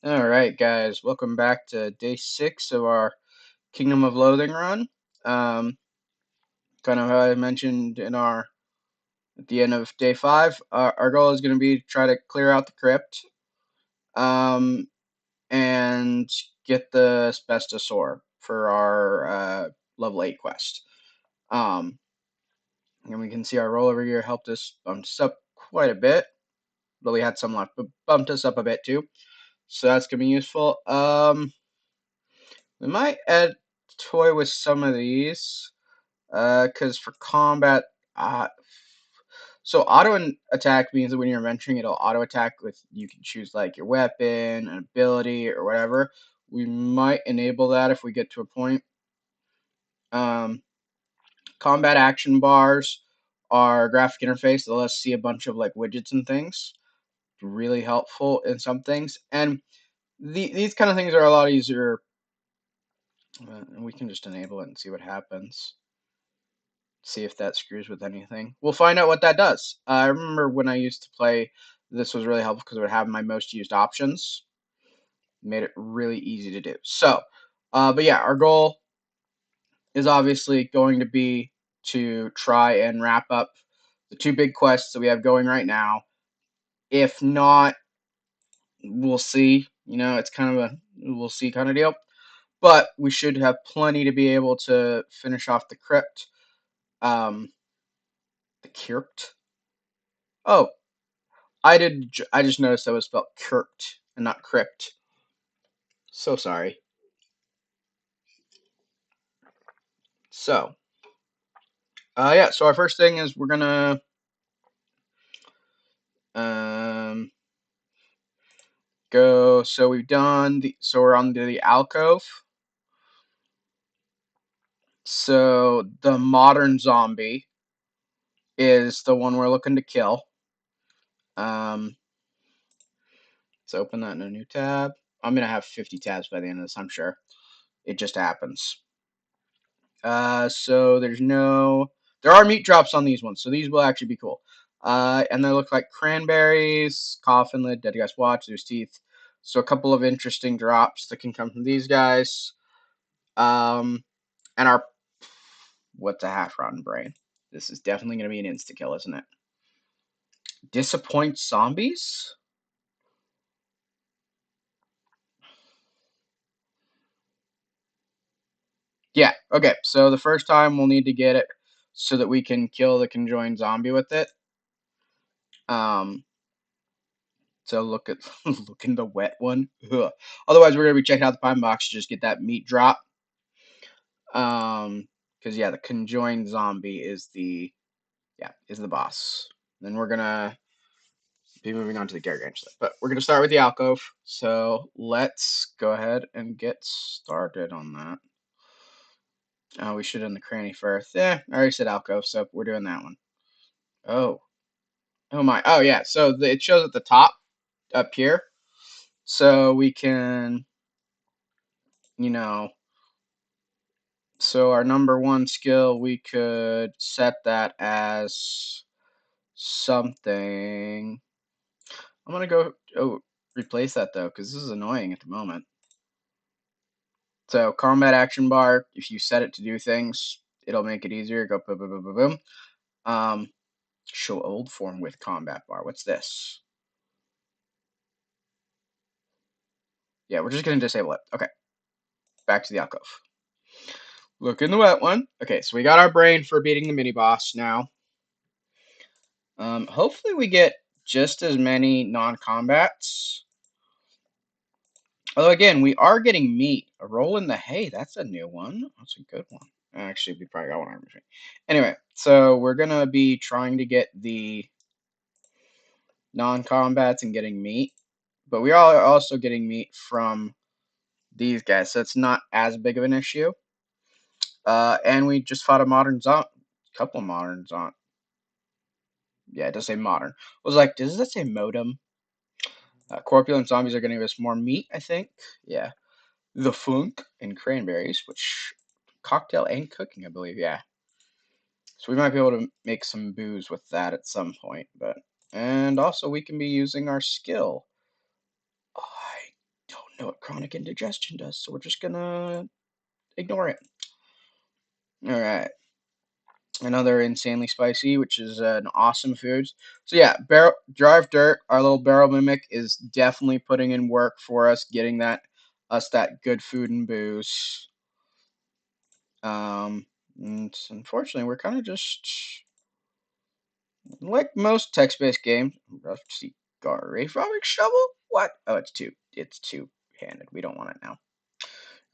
Alright, guys, welcome back to day 6 of our Kingdom of Loathing run. Um, kind of how I mentioned at the end of day 5, our goal is going to be to try to clear out the crypt um, and get the asbestos ore for our level 8 quest. And we can see our roll over here helped us bump us up quite a bit, but we had some left, but bumped us up a bit too. So that's going to be useful. We might add toy with some of these, because for combat, so attack means that when you're venturing, it'll auto attack with, you can choose like your weapon, an ability, or whatever. We might enable that if we get to a point. Combat action bars are graphic interface that lets us see a bunch of like widgets and things. Really helpful in some things, and these kind of things are a lot easier. And we can just enable it and see what happens. See if that screws with anything. We'll find out what that does. I remember when I used to play, this was really helpful because it would have my most used options. Made it really easy to do. So, but yeah, our goal is obviously going to be to try and wrap up the 2 big quests that we have going right now. If not, we'll see. You know, it's kind of a we'll see kind of deal. But we should have plenty to be able to finish off the crypt. The Cyrpt. Oh, I just noticed that was spelled Crypt and not crypt. So sorry. So, yeah. So our first thing is we're gonna um go. So we've done the. So we're on the alcove. So the modern zombie is the one we're looking to kill. Um, let's open that in a new tab. I'm gonna have 50 tabs by the end of this. I'm sure. It just happens. So there are meat drops on these ones, so these will actually be cool. And they look like cranberries, coffin lid, dead guy's watch, there's teeth. So a couple of interesting drops that can come from these guys. And our, what's a half rotten brain? This is definitely going to be an insta kill, isn't it? Disappoint zombies? Yeah, okay. So the first time we'll need to get it so that we can kill the conjoined zombie with it. Um, So look at look in the wet one. Ugh. Otherwise, we're gonna be checking out the pine box to just get that meat drop. Because yeah, the conjoined zombie is the boss. Then we're gonna be moving on to the Gargantuan stuff, but we're gonna start with the alcove. So let's go ahead and get started on that. Oh, we should have done the cranny first. Yeah, I already said alcove, so we're doing that one. Oh, oh my. Oh yeah. So it shows at the top up here, so we can, you know, so our number 1 skill, we could set that as something. I'm gonna go replace that though, because this is annoying at the moment. So combat action bar, if you set it to do things, it'll make it easier. Go boom, boom, boom, boom, boom. Show old form with combat bar. What's this? Yeah, we're just gonna disable it. Okay, back to the alcove. Look in the wet one. Okay, so we got our brain for beating the mini boss now. Hopefully we get just as many non-combats. Although again, we are getting meat. A roll in the hay, that's a new one. That's a good one. Actually, we probably got one on machine. Anyway, so we're gonna be trying to get the non-combats and getting meat, but we are also getting meat from these guys, so it's not as big of an issue. And we just fought a modern couple modern Yeah, it does say modern. I was like, does that say modem? Corpulent zombies are going to give us more meat, I think. Yeah. The funk and cranberries, which cocktail and cooking, I believe. Yeah. So we might be able to make some booze with that at some point, but and also we can be using our skill. I know what chronic indigestion does, so we're just gonna ignore it. All right. Another insanely spicy, which is an awesome food. So yeah, barrel drive dirt, our little barrel mimic, is definitely putting in work for us, getting that good food and booze. And unfortunately, we're kind of just like most text-based games. Rusty Garry farming shovel? What? Oh, It's two-handed. We don't want it now.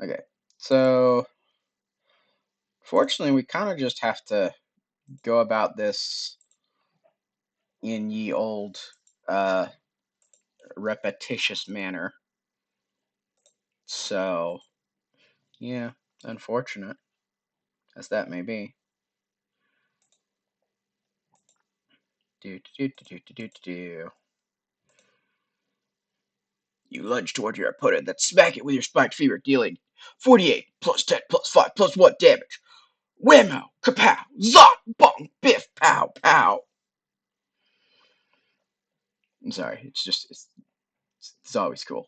Okay, so fortunately, we kind of just have to go about this in ye old uh repetitious manner. So yeah, unfortunate as that may be. Do do do do do do do do. You lunge toward your opponent, then smack it with your spiked fever, dealing 48 plus 10 plus 5 plus 1 damage. Whammo! Kapow! Zot! Bong! Biff! Pow! Pow! I'm sorry, it's always cool.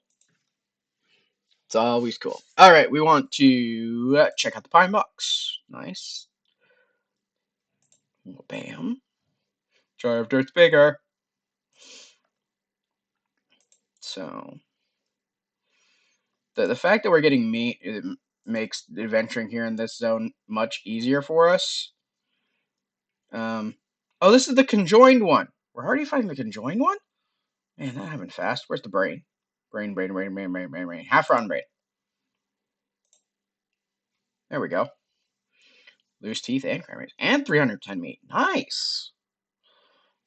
It's always cool. All right, we want to check out the pine box. Nice. Bam. Jar of dirt's bigger. So the fact that we're getting meat, it makes adventuring here in this zone much easier for us. Oh, this is the conjoined one. We're already finding the conjoined one? Man, that happened fast. Where's the brain? Brain. Half round brain. There we go. Loose teeth and cranberries. And 310 meat. Nice.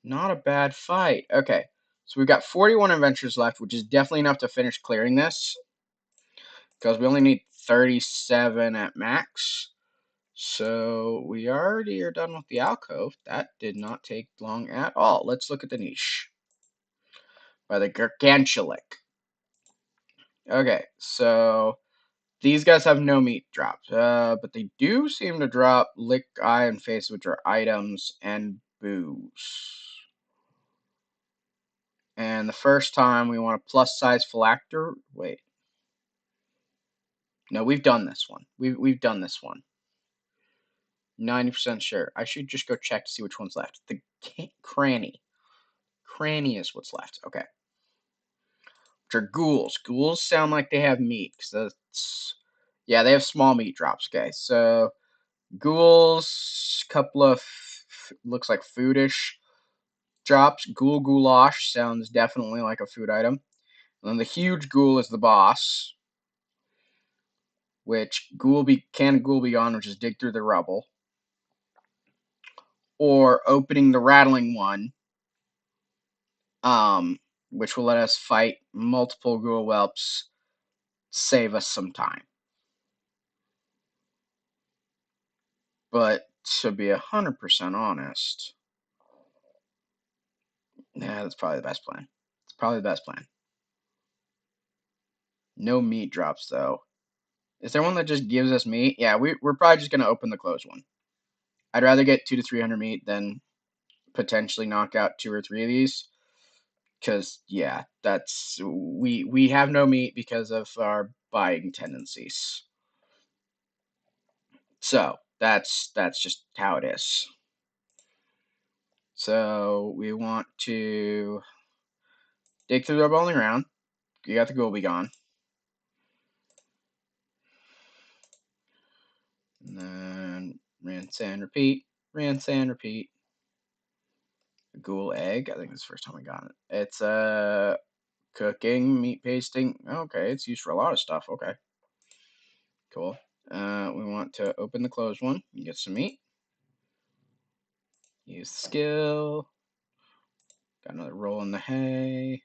Not a bad fight. Okay. So we've got 41 adventures left, which is definitely enough to finish clearing this. Because we only need 37 at max. So we already are done with the alcove. That did not take long at all. Let's look at the niche. By the Gargantulic. Okay, so these guys have no meat drops, but they do seem to drop lick, eye, and face, which are items, and booze. And the first time we want a plus size phylacter. Wait, no, we've done this one. We've done this one. 90% sure. I should just go check to see which one's left. The cranny. Cranny is what's left. Okay. Which are ghouls. Ghouls sound like they have meat. Yeah, they have small meat drops. Okay, so ghouls, couple of looks like foodish drops. Ghoul goulash sounds definitely like a food item. And then the huge ghoul is the boss, which ghoul be gone, which is dig through the rubble, or opening the rattling one, which will let us fight multiple ghoul whelps, save us some time. But to be 100% honest, yeah, that's probably the best plan. It's probably the best plan. No meat drops though. Is there one that just gives us meat? Yeah, we're probably just gonna open the closed one. I'd rather get 200 to 300 meat than potentially knock out 2 or 3 of these. Because yeah, we have no meat because of our buying tendencies. So that's just how it is. So we want to dig through the bowling ground. You got the ghoul be gone. And then rinse and repeat. Rinse and repeat. Ghoul egg. I think it's the first time we got it. It's cooking, meat pasting. Okay, it's used for a lot of stuff. Okay, cool. We want to open the closed one and get some meat. Use the skill. Got another roll in the hay.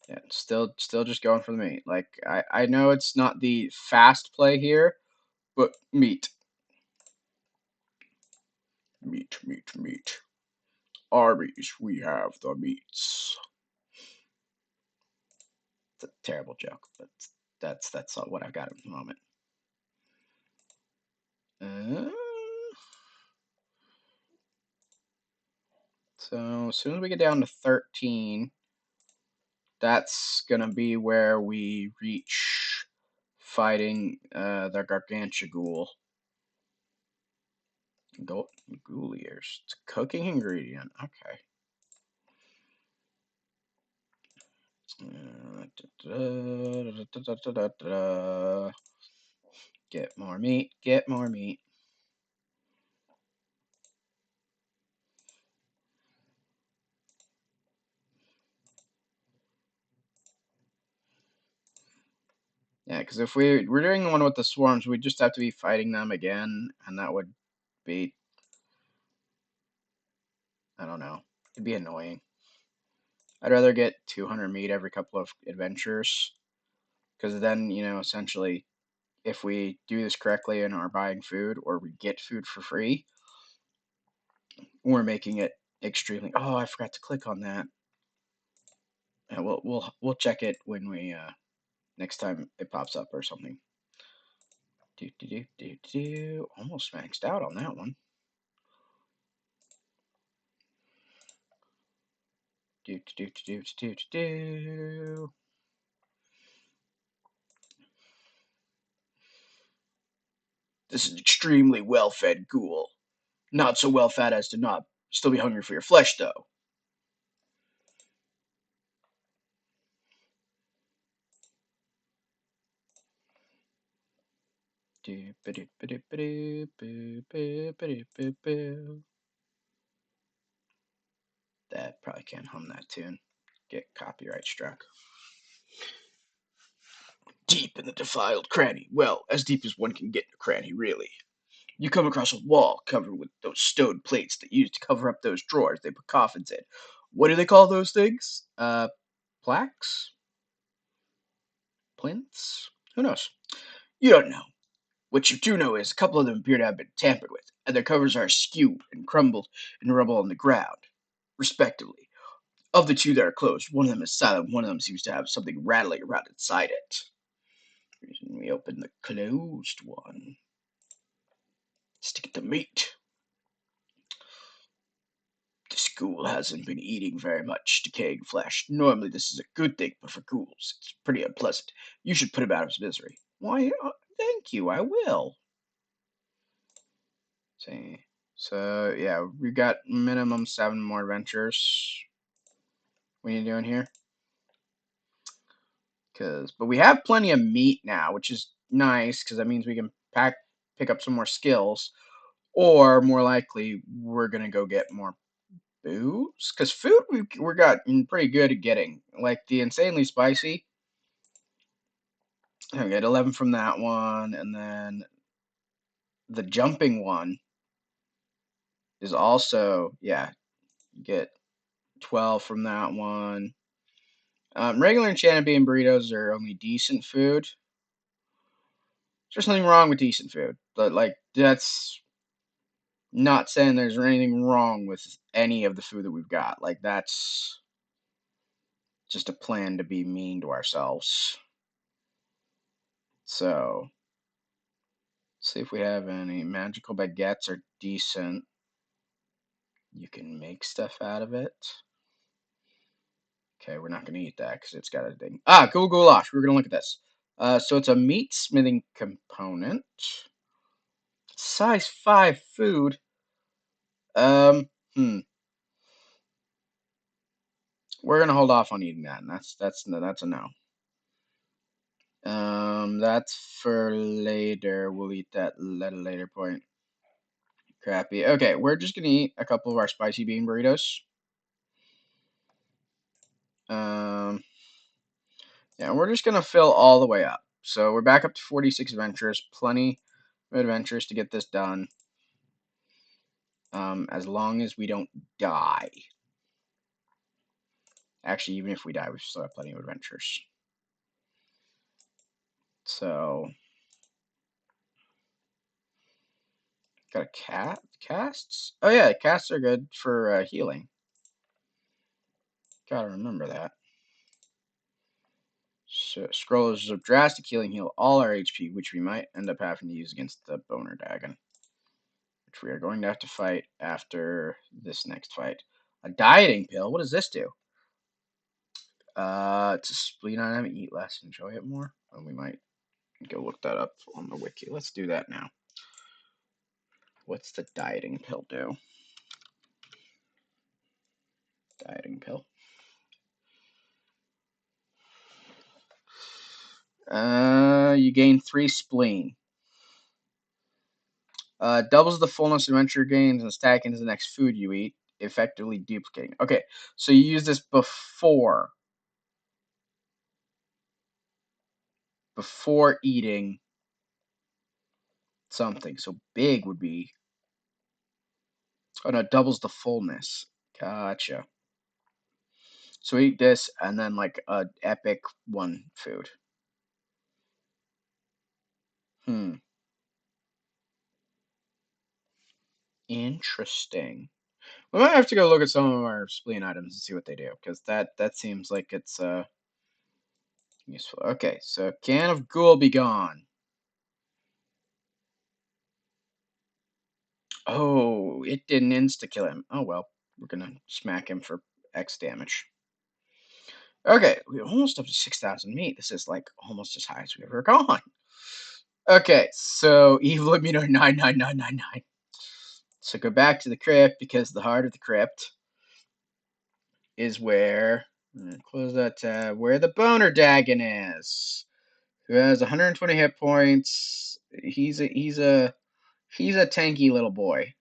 Yeah, still just going for the meat. Like I know it's not the fast play here, but meat. Meat. Arby's, we have the meats. It's a terrible joke, but that's what I've got at the moment. So as soon as we get down to 13, that's gonna be where we reach fighting the Gargantua ghoul. Ghoul ears. It's a cooking ingredient. Okay. Get more meat. Get more meat. Yeah, because if we're doing the one with the swarms, we just have to be fighting them again, and that would be, I don't know, it'd be annoying. I'd rather get 200 meat every couple of adventures, because then, essentially, if we do this correctly and are buying food, or we get food for free, we're making it extremely. Oh, I forgot to click on that. Yeah, we'll check it when we next time it pops up or something. Almost maxed out on that one. This is an extremely well-fed ghoul. Not so well-fed as to not still be hungry for your flesh, though. That probably can't hum that tune. Get copyright struck. Deep in the defiled cranny. Well, as deep as one can get in a cranny, really. You come across a wall covered with those stone plates that you used to cover up those drawers they put coffins in. What do they call those things? Plaques? Plinths? Who knows? You don't know. What you do know is a couple of them appear to have been tampered with, and their covers are askew and crumbled and rubble on the ground, respectively. Of the two that are closed, one of them is silent, one of them seems to have something rattling around inside it. We open the closed one. Stick it to meat. This ghoul hasn't been eating very much decaying flesh. Normally this is a good thing, but for ghouls, it's pretty unpleasant. You should put him out of his misery. Why, thank you, I will. See. So, yeah, we got minimum 7 more adventures. What are you doing here? But we have plenty of meat now, which is nice, because that means we can pick up some more skills. Or, more likely, we're going to go get more booze. Because food, we're gotten pretty good at getting. Like, the insanely spicy. I get 11 from that one, and then the jumping one is also, yeah, get 12 from that one. Regular enchanted bean burritos are only decent food. There's nothing wrong with decent food, but like that's not saying there's anything wrong with any of the food that we've got. Like that's just a plan to be mean to ourselves. So, see if we have any magical baguettes are decent. You can make stuff out of it. Okay, we're not going to eat that because it's got a thing. Ah, goulash. We're going to look at this. So it's a meat smithing component. Size 5 food. Um, hmm. We're gonna hold off on eating that, and that's a no. That's for later. We'll eat that at a later point. Crappy. Okay, we're just gonna eat a couple of our spicy bean burritos. Yeah, we're just gonna fill all the way up. So we're back up to 46 adventures. Plenty of adventures to get this done. As long as we don't die. Actually, even if we die, we still have plenty of adventures. So, got a cat? Casts? Oh yeah, casts are good for healing. Gotta remember that. So, scrollers of drastic healing heal all our HP, which we might end up having to use against the Bonerdagon, which we are going to have to fight after this next fight. A dieting pill? What does this do? It's a spleen item. Eat less, enjoy it more. Well, we might go look that up on the wiki. Let's do that now. What's the dieting pill do? Dieting pill. You gain 3 spleen. Doubles the fullness adventure gains and stacking is the next food you eat, effectively duplicating. Okay, so you use this before eating something. So big would be. Oh no, doubles the fullness. Gotcha. So eat this and then like a epic one food. Interesting. We might have to go look at some of our spleen items and see what they do, because that seems like it's useful. Okay, so can of ghoul be gone. Oh, it didn't insta kill him. Oh well, we're gonna smack him for X damage. Okay, we're almost up to 6,000 meat. This is like almost as high as we've ever gone. Okay, so evil immuno 99999. So go back to the crypt, because the heart of the crypt is where, close that tab, where the Bonerdagon is, who has 120 hit points. He's a tanky little boy.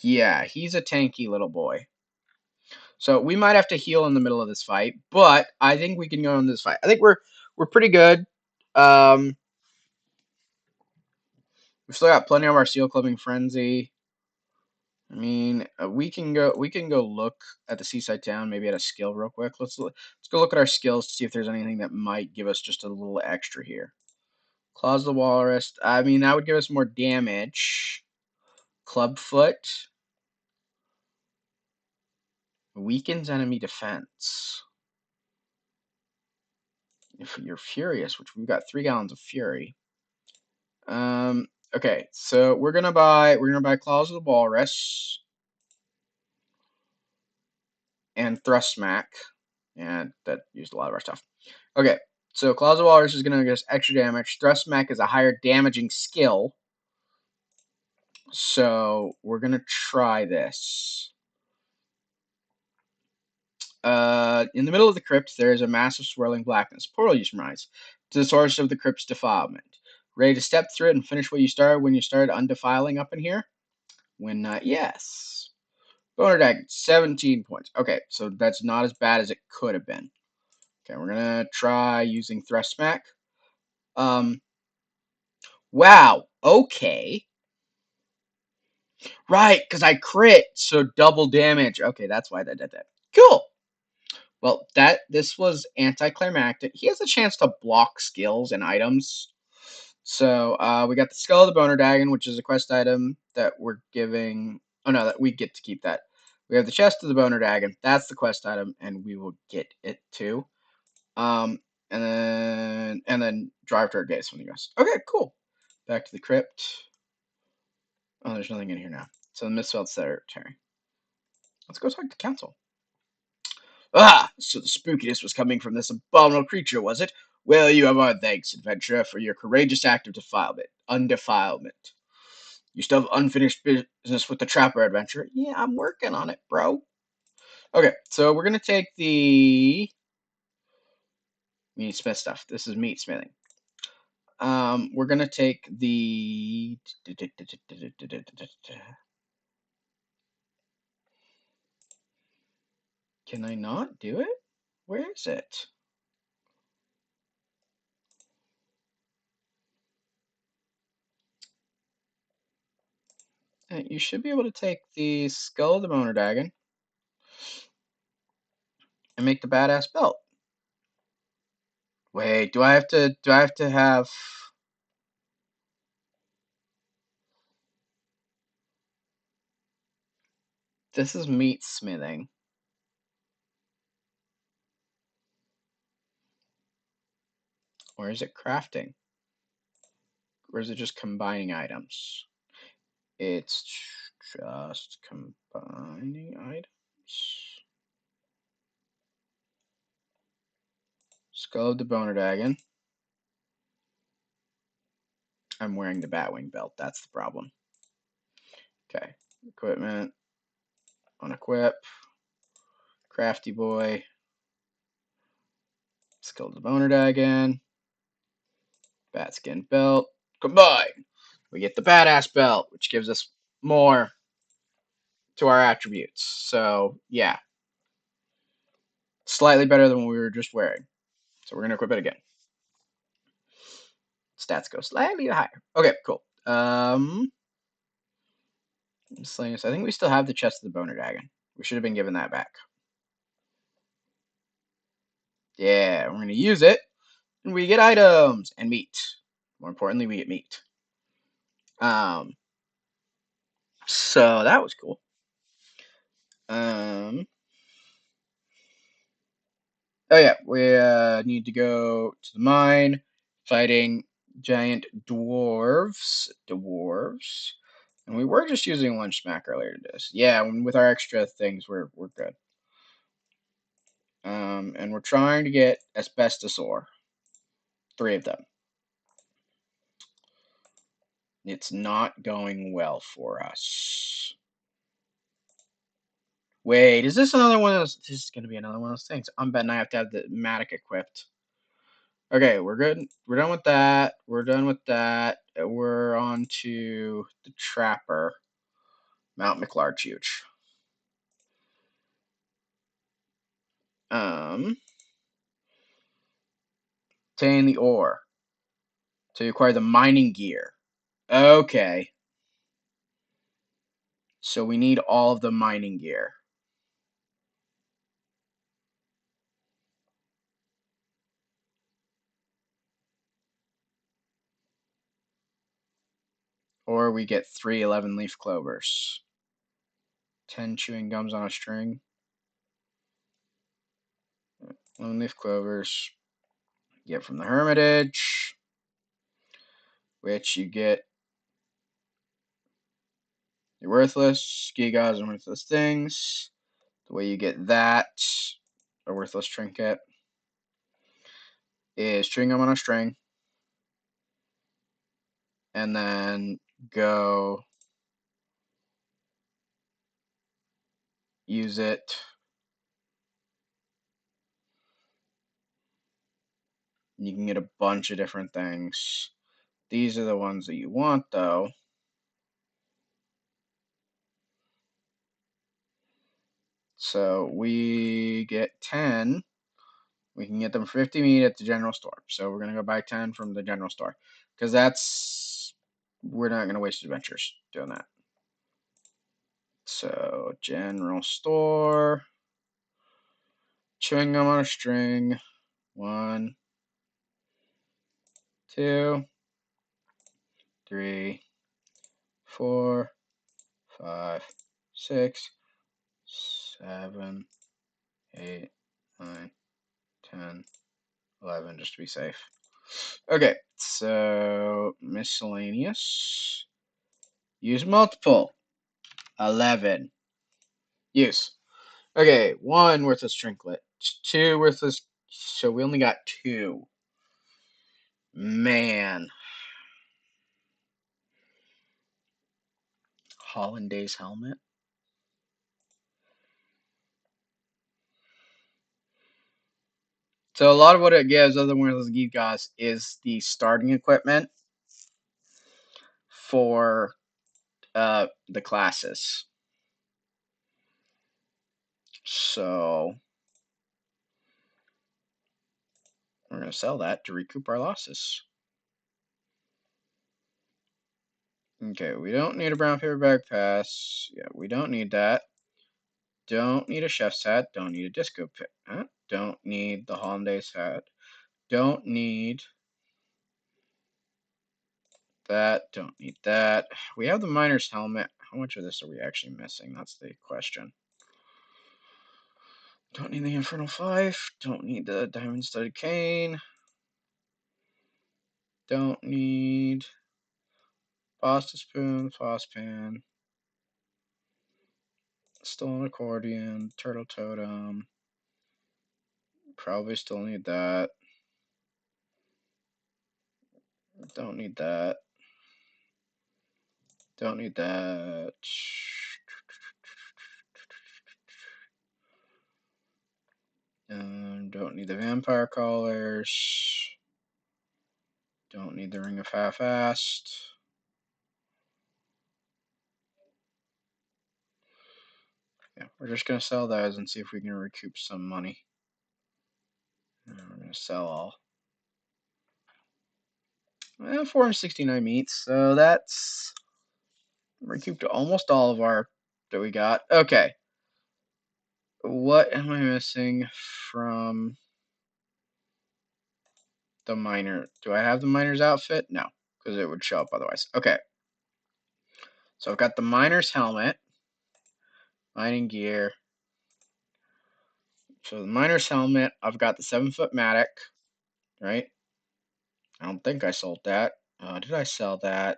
Yeah, he's a tanky little boy. So we might have to heal in the middle of this fight, but I think we can go in this fight. I think we're pretty good. We've still got plenty of our seal clubbing frenzy. I mean, we can go look at the seaside town, maybe at a skill real quick. Let's go look at our skills to see if there's anything that might give us just a little extra here. Claws of the Walrus. I mean, that would give us more damage. Clubfoot weakens enemy defense. If you're furious, which we've got 3 gallons of fury. Okay, so we're gonna buy Claws of the Walrus and Thrust Smack, and that used a lot of our stuff. Okay, so Claws of Walrus is gonna give us extra damage. Thrust Smack is a higher damaging skill, so we're gonna try this. In the middle of the crypt, there is a massive swirling blackness. Portal you surmise to the source of the crypt's defilement. Ready to step through it and finish what you started when you started undefiling up in here? When not, yes. Bonerdagon, 17 points. Okay, so that's not as bad as it could have been. Okay, we're gonna try using Thrust Smack. Wow. Okay. Right, because I crit, so double damage. Okay, that's why that did that. Cool. Well, this was anticlimactic. He has a chance to block skills and items. So we got the Skull of the Bonerdagon, which is a quest item that we're giving. Oh no, that we get to keep that. We have the Chest of the Bonerdagon. That's the quest item, and we will get it too. And then drive to our gates from the US. Okay, cool. Back to the crypt. Oh, there's nothing in here now. So the Mistfeld Territory. Let's go talk to council. Ah, so the spookiness was coming from this abominable creature, was it? Well, you have our thanks, adventurer, for your courageous act of undefilement. You still have unfinished business with the trapper, adventurer. Yeah, I'm working on it, bro. Okay, so we're gonna take the meat smith stuff. This is meat smithing. We're gonna take the. Can I not do it? Where is it? You should be able to take the skull of the Bonerdagon and make the badass belt. Wait, do I have to have? This is meat smithing. Or is it crafting? Or is it just combining items? It's Just combining items. Skull of the Bonerdagon. I'm wearing the Batwing belt. That's the problem. Okay. Equipment. Unequip. Crafty Boy. Skull of the Bonerdagon. Batskin belt. Combine. We get the Badass belt, which gives us more to our attributes. So, yeah. Slightly better than what we were just wearing. So we're going to equip it again. Stats go slightly higher. Okay, cool. Miscellaneous. I think we still have the chest of the Bonerdagon. We should have been given that back. Yeah, we're going to use it. And we get items and meat. More importantly, we get meat. So that was cool. Oh yeah, we need to go to the mine, fighting giant dwarves. And we were just using lunch smack earlier to this. Yeah, with our extra things, we're good. And we're trying to get asbestos ore. 3 of them. It's not going well for us. Wait, is this another one of those? This is gonna be another one of those things. I'm betting I have to have the Matic equipped. Okay, we're good. We're done with that. We're done with that. We're on to the Trapper, Mount McLargeHuge. Obtain the ore to acquire the mining gear. Okay. So we need all of the mining gear. Or we get 3 11-leaf clovers. 10 chewing gums on a string. 11-leaf clovers. You get from the Hermitage, which you get your worthless gewgaws and worthless things. The way you get that, a worthless trinket, is chewing gum on a string, and then go use it. You can get a bunch of different things. These are the ones that you want, though. So we get 10. We can get them for 50 meat at the general store. So we're going to go buy 10 from the general store. Because we're not going to waste adventures doing that. So general store. Chewing gum on a string. 1, 2, 3, 4, 5, 6, 7, 8, 9, 10, 11, just to be safe. Okay, so miscellaneous. Use multiple. 11. Use. Okay, 1 worthless trinket. 2 worthless. So we only got 2. Man. Hollandaise helmet. So a lot of what it gives, other than worthless gewgaws, is the starting equipment for the classes. So we're going to sell that to recoup our losses. Okay, we don't need a brown paper bag pass. Yeah, we don't need that. Don't need a chef's hat. Don't need a disco pit. Don't need the hollandaise hat. Don't need that. Don't need that. We have the miner's helmet. How much of this are we actually missing? That's the question. Don't need the infernal fife. Don't need the diamond-studded cane. Don't need pasta spoon, saucepan. Still an accordion, turtle totem. Probably still need that. Don't need that. Don't need that. Don't need the vampire collars. Don't need the ring of half-assed. Yeah, we're just gonna sell those and see if we can recoup some money. And we're gonna sell all. 469 meats, so that's recouped almost all of our that we got. Okay. What am I missing from the miner? Do I have the miner's outfit? No, because it would show up otherwise. Okay. So I've got the miner's helmet, mining gear. So the miner's helmet, I've got the 7-foot mattock, right? I don't think I sold that. Did I sell that?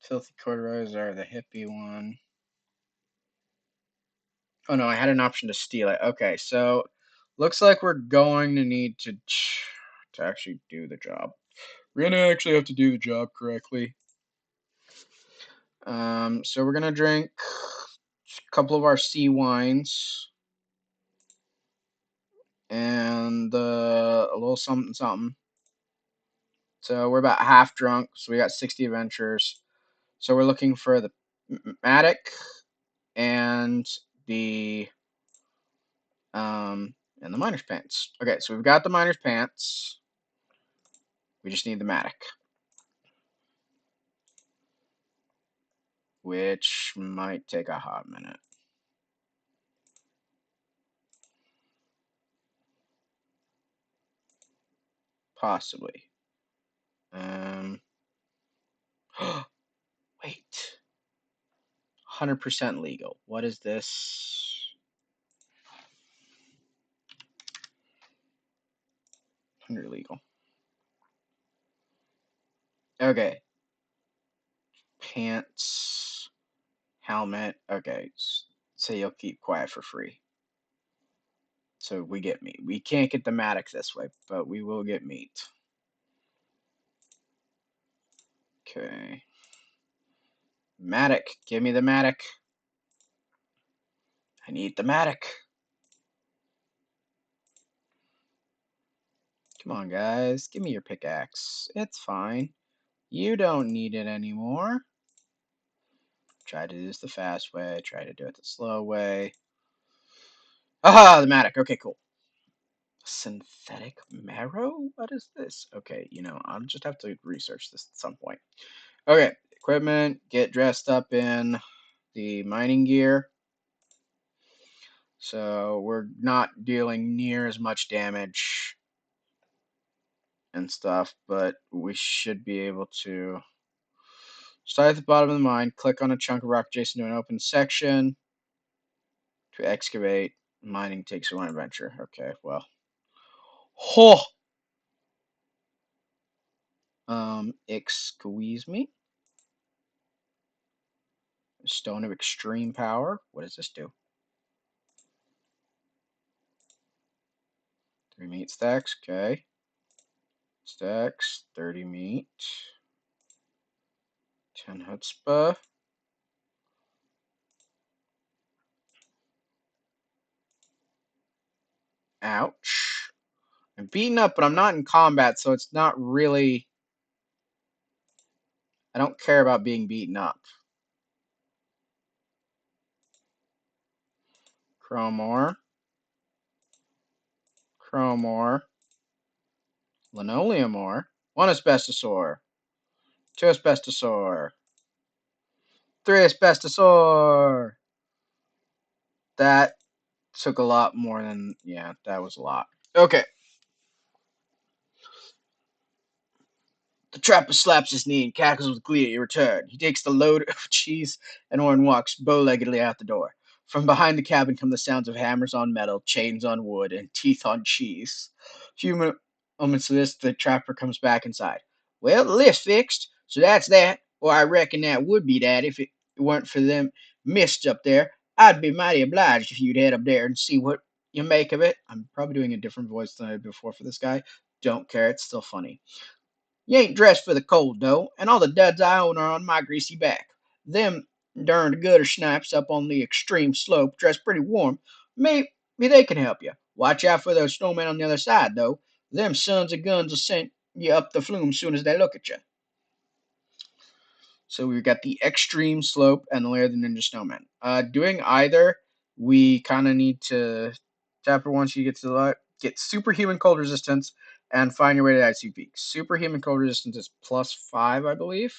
Filthy corduroys are the hippie one. Oh no, I had an option to steal it. Okay, so looks like we're going to need to actually do the job. We're gonna actually have to do the job correctly. So we're gonna drink a couple of our sea wines and a little something something. So we're about half drunk. So we got 60 adventures. So we're looking for the mattock and the and the miner's pants. Okay, so we've got the miner's pants. We just need the mattock, which might take a hot minute. Possibly. Wait. 100% legal. What is this? 100 legal. Okay. Pants. Helmet. Okay. Say you'll keep quiet for free. So we get meat. We can't get the mattock this way, but we will get meat. Okay. Mattock. Give me the mattock. I need the mattock. Come on, guys. Give me your pickaxe. It's fine. You don't need it anymore. Try to do this the fast way. Try to do it the slow way. Aha, the mattock. Okay, cool. Synthetic marrow? What is this? Okay, I'll just have to research this at some point. Okay, equipment. Get dressed up in the mining gear. So we're not dealing near as much damage and stuff, but we should be able to start at the bottom of the mine, click on a chunk of rock adjacent to an open section to excavate. Mining takes one adventure. Okay, well. Oh! Excuse me. Stone of extreme power. What does this do? 3 meat stacks. Okay. Stacks. 30 meat. 10 chutzpah. Ouch. I'm beaten up, but I'm not in combat, so it's not really. I don't care about being beaten up. Chrome ore. Chrome ore. Linoleum ore. 1 asbestos ore. 2 asbestos ore. 3 asbestos ore. That took a lot more than. Yeah, that was a lot. Okay. The trapper slaps his knee and cackles with glee at your return. He takes the load of cheese and ore and walks bow-leggedly out the door. From behind the cabin come the sounds of hammers on metal, chains on wood, and teeth on cheese. Moments of this, the trapper comes back inside. Well, the lift's fixed, so that's that. Or I reckon that would be that if it weren't for them mists up there. I'd be mighty obliged if you'd head up there and see what you make of it. I'm probably doing a different voice than I did before for this guy. Don't care, it's still funny. You ain't dressed for the cold, though, and all the duds I own are on my greasy back. Them darned gutter snipes up on the extreme slope dress pretty warm. Maybe they can help you. Watch out for those snowmen on the other side, though. Them sons of guns will send you up the flume soon as they look at you. So we've got the extreme slope and the lair of the ninja snowman. Doing either, we kind of need to chapter once you get to the light, get superhuman cold resistance and find your way to icy peaks. Superhuman cold resistance is +5, I believe.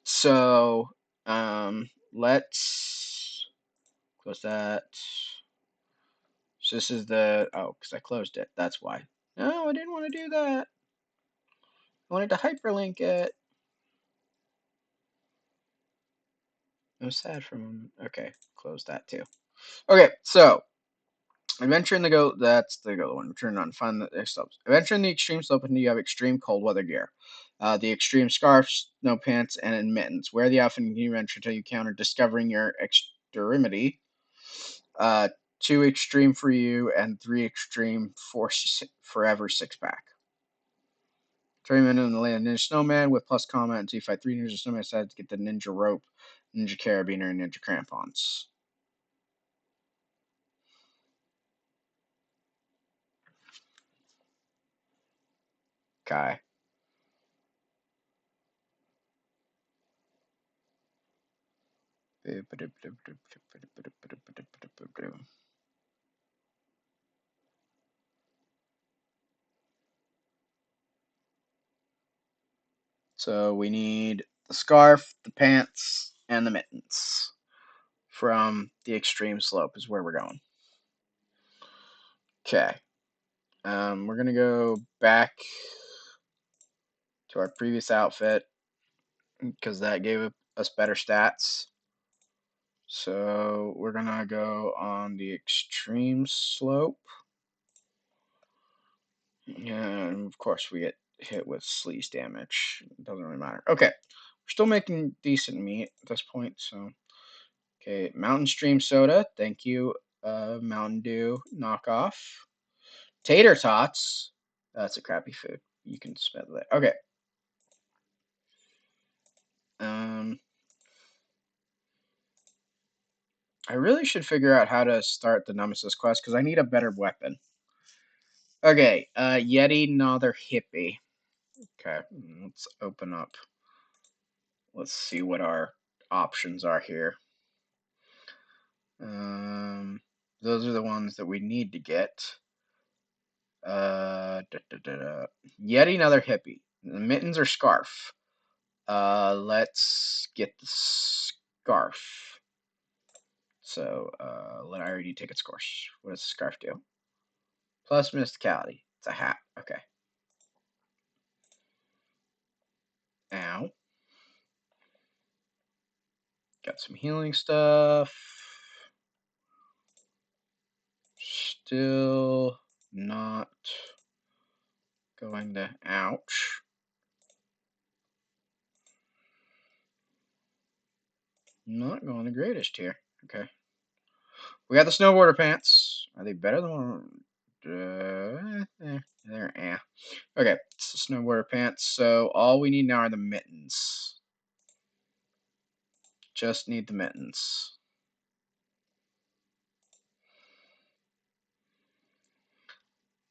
So let's close that. So this is the because I closed it. That's why. No, I didn't want to do that. I wanted to hyperlink it. It was sad for a moment. Okay, close that too. Okay, so adventure in the go. That's the go one. Turn on. Find the slopes. Adventure in the extreme slope, and you have extreme cold weather gear. The extreme scarf, snow pants, and mittens. Wear the outfit and continue adventure until you counter discovering your extremity. 2 extreme for you, and 3 extreme for forever 6-pack. 3 minutes in the land ninja snowman with plus combat until you fight 3 ninja snowman sides to get the ninja rope, ninja carabiner, and ninja crampons. Okay. So we need the scarf, the pants, and the mittens from the extreme slope is where we're going. Okay. We're going to go back to our previous outfit because that gave us better stats. So we're going to go on the extreme slope. And of course we get hit with sleaze damage. It doesn't really matter. Okay. We're still making decent meat at this point, so okay, Mountain Stream Soda, thank you. Mountain Dew knockoff. Tater Tots. That's a crappy food. You can spell that. Okay. I really should figure out how to start the Nemesis quest because I need a better weapon. Okay, Yeti, another hippie. Okay, let's open up. Let's see what our options are here. Those are the ones that we need to get. Yeti, another hippie. The mittens or scarf? Let's get the scarf. So, let I already take its course. What does the scarf do? Plus mysticality. It's a hat. Okay. Ow. Got some healing stuff. Still not going to. Ouch. Not going the greatest here. Okay. We got the snowboarder pants. Are they better than one? They're Okay, it's the snowboarder pants. So all we need now are the mittens. Just need the mittens.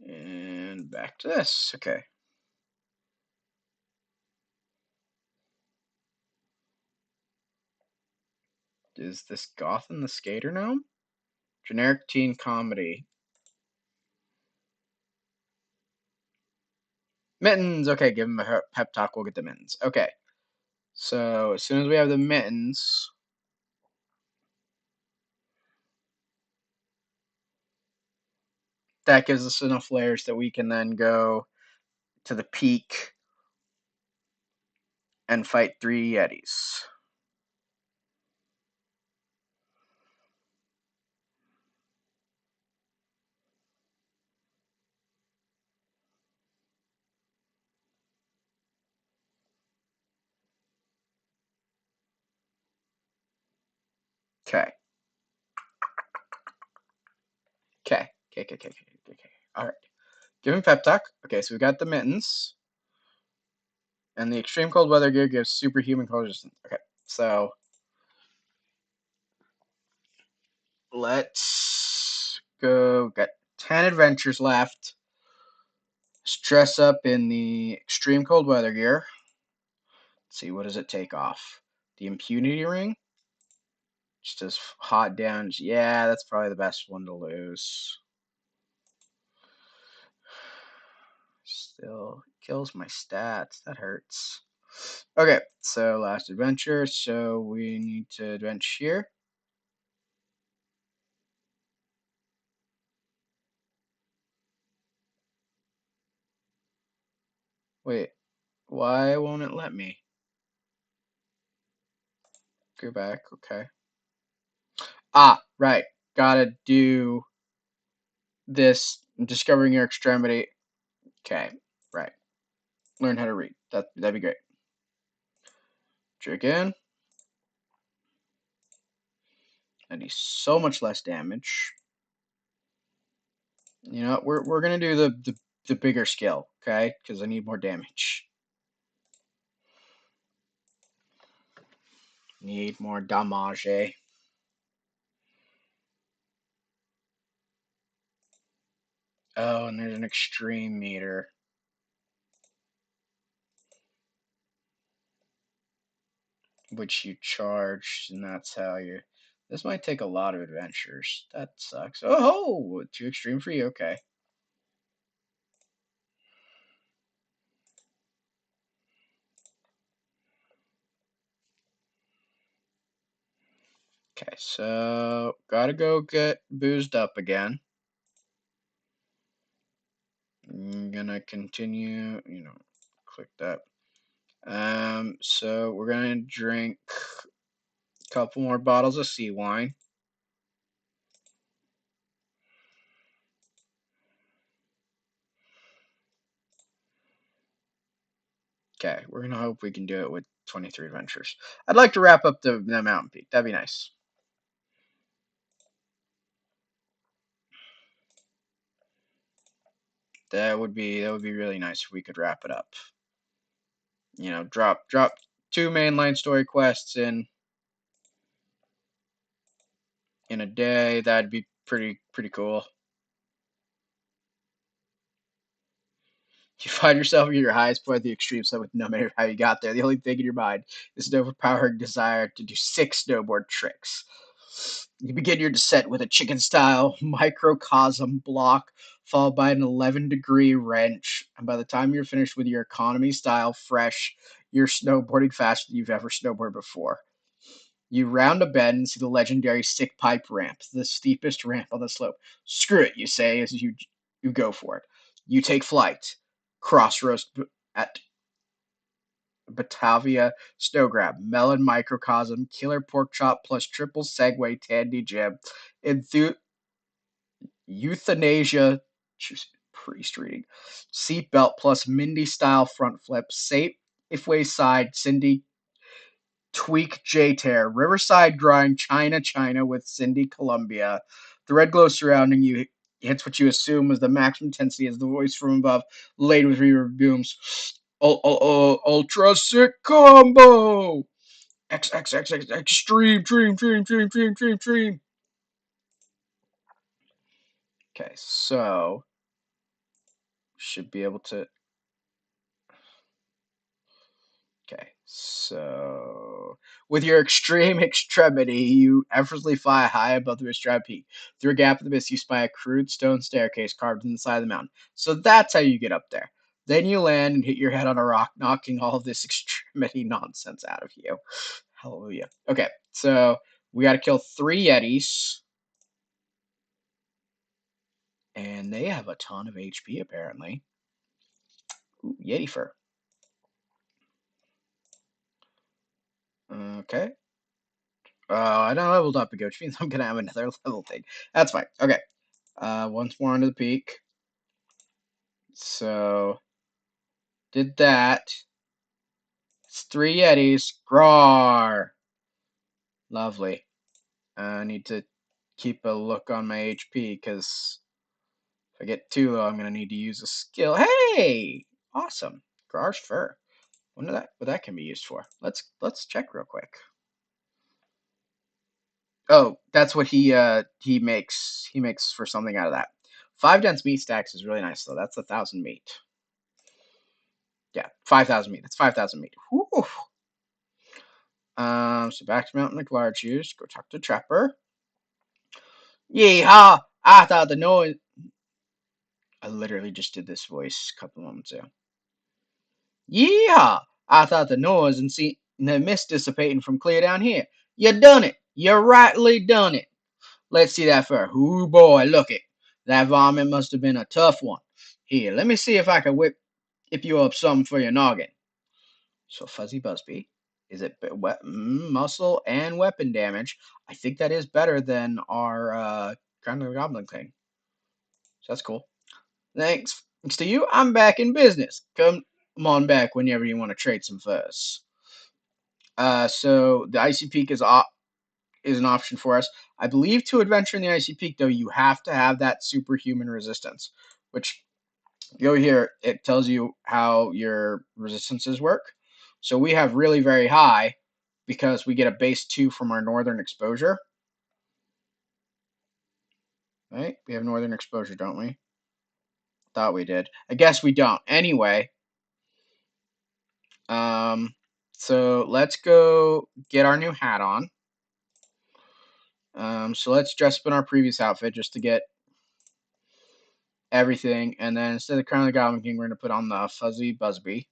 And back to this. Okay. Is this Gotham the Skater now? Generic teen comedy. Mittens. Okay, give him a pep talk. We'll get the mittens. Okay. So as soon as we have the mittens, that gives us enough layers that we can then go to the peak and fight 3 Yetis. Okay. Okay. All right. Give him pep talk. Okay, so we got the mittens. And the extreme cold weather gear gives superhuman cold resistance. Okay, so let's go. Got 10 adventures left. Let's dress up in the extreme cold weather gear. Let's see, what does it take off? The impunity ring? Just as hot damage. Yeah, that's probably the best one to lose. Still kills my stats. That hurts. Okay, so last adventure. So we need to adventure here. Wait, why won't it let me? Go back, okay. Ah, right. Gotta do this. Discovering your extremity. Okay, right. Learn how to read. That'd be great. Drink in. I do so much less damage. You know, we're gonna do the bigger skill, okay? Because I need more damage. Need more damage. Oh, and there's an extreme meter, which you charge, and that's how you. This might take a lot of adventures. That sucks. Oh, too extreme for you. Okay. Okay, so gotta go get boozed up again. I'm gonna continue, click that. So we're gonna drink a couple more bottles of sea wine. Okay, we're gonna hope we can do it with 23 adventures. I'd like to wrap up the mountain peak. That'd be nice. That would be really nice if we could wrap it up. Drop two mainline story quests in a day. That'd be pretty cool. You find yourself at your highest point of the extreme summit, no matter how you got there. The only thing in your mind is an overpowering desire to do 6 snowboard tricks. You begin your descent with a chicken style microcosm block, followed by an 11-degree wrench. And by the time you're finished with your economy style fresh, you're snowboarding faster than you've ever snowboarded before. You round a bend and see the legendary stick pipe ramp, the steepest ramp on the slope. Screw it, you say as you go for it. You take flight. Crossroads at Batavia Snow Grab, Melon Microcosm, Killer Pork Chop plus Triple Segway Tandy Jib, Euthanasia, priest reading, Seatbelt plus Mindy Style Front Flip, Safeway Side, Cindy Tweak J Tear, Riverside Grind, China with Cindy Columbia. The red glow surrounding you hits what you assume is the maximum intensity as the voice from above, laden with reverb booms. Ultra sick combo! XXXX extreme. Okay, so should be able to. Okay, so with your extreme extremity, you effortlessly fly high above the Mistrad Peak. Through a gap in the mist, you spy a crude stone staircase carved in the side of the mountain. So that's how you get up there. Then you land and hit your head on a rock, knocking all of this extremity nonsense out of you. Hallelujah. Okay, so we got to kill 3 Yetis. And they have a ton of HP, apparently. Ooh, Yeti fur. Okay. I don't leveled up again, which means I'm gonna have another level thing. That's fine. Okay. Once more onto the peak. So did that. It's 3 Yetis. Grar. Lovely. I need to keep a look on my HP because if I get too low, I'm gonna need to use a skill. Hey, awesome, Garage Fur. Wonder what that can be used for. Let's check real quick. Oh, that's what he makes. He makes for something out of that. 5 dense meat stacks is really nice though. That's 1,000 meat. Yeah, 5,000 meat. That's 5,000 meat. Whew. So back to Mountain McLargeHuge. Go talk to Trapper. Yeehaw! I thought the noise. I literally just did this voice a couple moments ago. Yeehaw! I thought the noise and the mist dissipating from clear down here. You done it. You rightly done it. Let's see that fur. Ooh boy, look it. That vomit must have been a tough one. Here, let me see if I can whip you up something for your noggin. So Fuzzy Busby, is it muscle and weapon damage? I think that is better than our kind of goblin thing. So that's cool. Thanks to you, I'm back in business. Come on back whenever you want to trade some furs. So the Icy Peak is an option for us. I believe to adventure in the Icy Peak, though, you have to have that superhuman resistance, which go here, it tells you how your resistances work. So we have really very high because we get a base 2 from our northern exposure. Right? We have northern exposure, don't we? Thought we did. I guess we don't. Anyway, so let's go get our new hat on. So let's dress up in our previous outfit just to get everything. And then instead of Crown of the Goblin King, we're going to put on the Fuzzy Busby,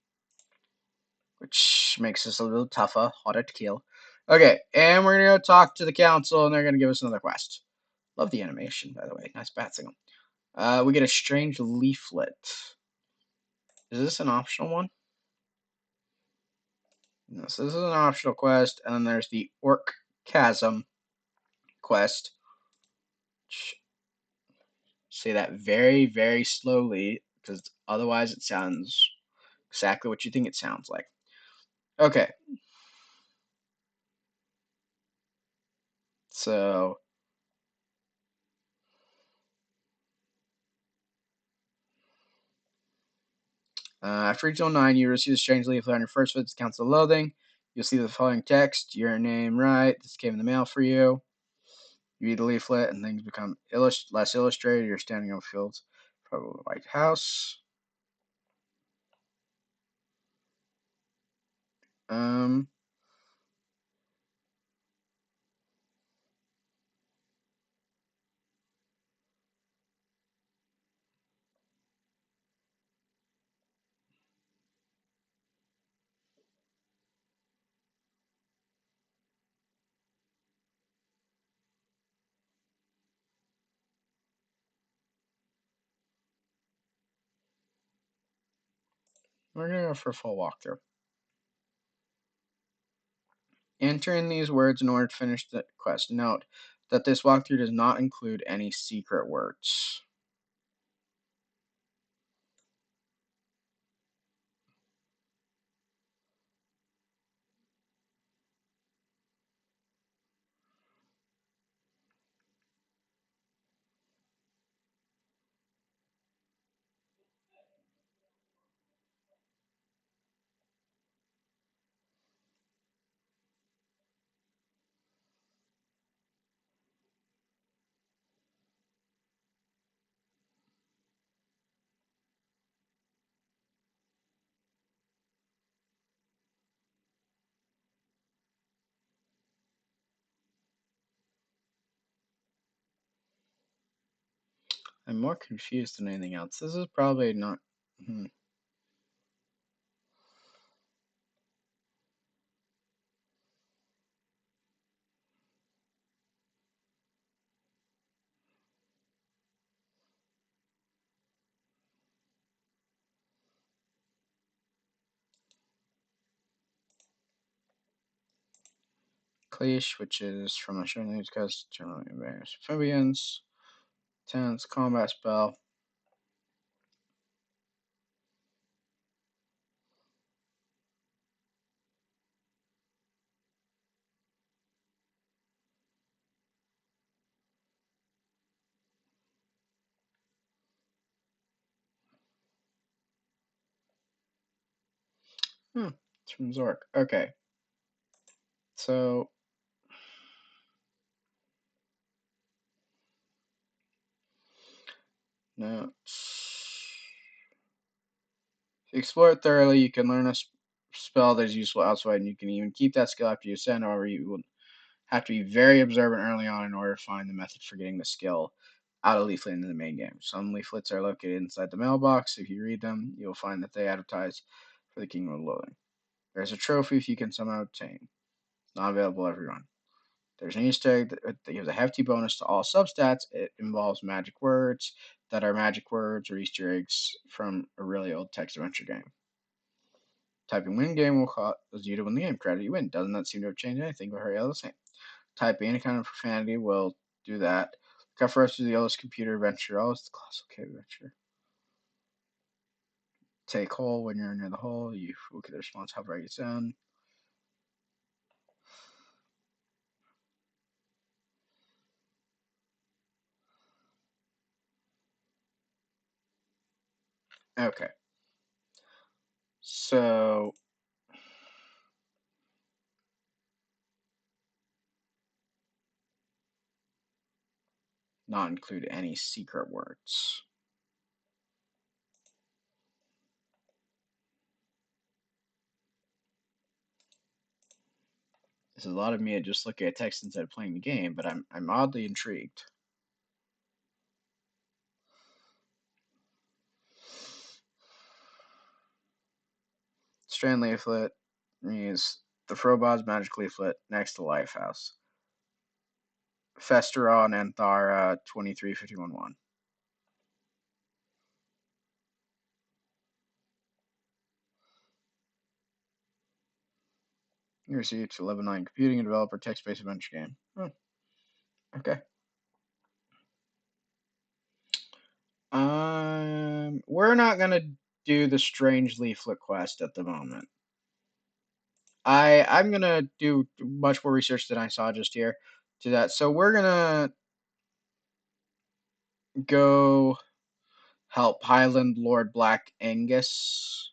which makes us a little tougher, harder to kill. Okay, and we're going to go talk to the council, and they're going to give us another quest. Love the animation, by the way. Nice bat signal. We get a strange leaflet. Is this an optional one? No, so this is an optional quest, and then there's the Orc Chasm quest. Say that very, very slowly, because otherwise it sounds exactly what you think it sounds like. Okay. So after each zone 9, you receive a strange leaflet on your first visit to Council Loathing. You'll see the following text: your name right. This came in the mail for you. You read the leaflet, and things become less illustrated. You're standing on fields, probably the White House. We're gonna go for a full walkthrough. Enter in these words in order to finish the quest. Note that this walkthrough does not include any secret words. I'm more confused than anything else. This is probably not. Cleash, which is from the show newscast, generally various amphibians. Tense combat spell. It's from Zork. Okay. So now, if you explore it thoroughly, you can learn a spell that is useful elsewhere, and you can even keep that skill after you ascend. However, you will have to be very observant early on in order to find the method for getting the skill out of leaflet into the main game. Some leaflets are located inside the mailbox. If you read them, you'll find that they advertise for the Kingdom of Loathing. There's a trophy if you can somehow obtain. Not available to everyone. There's an Easter egg that gives a hefty bonus to all substats. It involves magic words that are magic words or Easter eggs from a really old text adventure game. Typing win game will cause you to win the game. Credit you win. Doesn't that seem to have changed anything, but hurry, all the same. Typing any kind of profanity will do that. Look out for us to the oldest computer adventure. Oh, it's the colossal cave adventure. Take KoL when you're near the hole. You look at the response, however it gets down. Okay. So not include any secret words. This is a lot of me just looking at text instead of playing the game, but I'm oddly intrigued. Strand leaflet means the Frobod's magic leaflet next to Lifehouse. Festeron Anthara 23511. You received to level 9 computing and developer text-based adventure game. Okay. We're not gonna do the strange leaflet quest at the moment. I'm gonna do much more research than I saw just here to that. So we're gonna go help Highland Lord Black Angus.